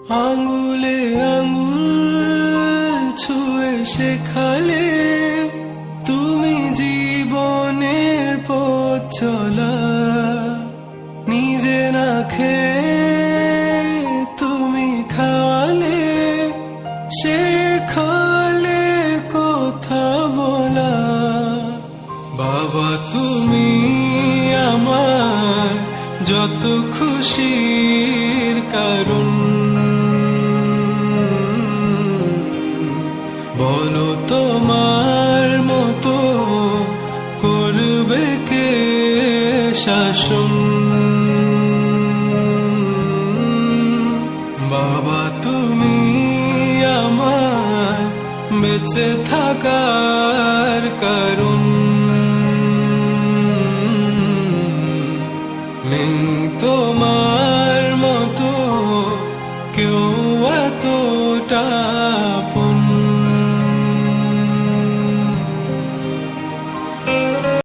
আঙুলে আঙুল ছুঁয়ে শেখালে তুমি জীবনের পথ চলা। নিজে না খেয়ে তুমি খাওয়ালে, শেখালে কথা বলা। বাবা তুমি আমার যত খুশির কারণ, বলো তোমার মতো করবে কে শাসন। বাবা তুমি আমার বেঁচে থাকার কারণ, নেই তোমার মতো কেউ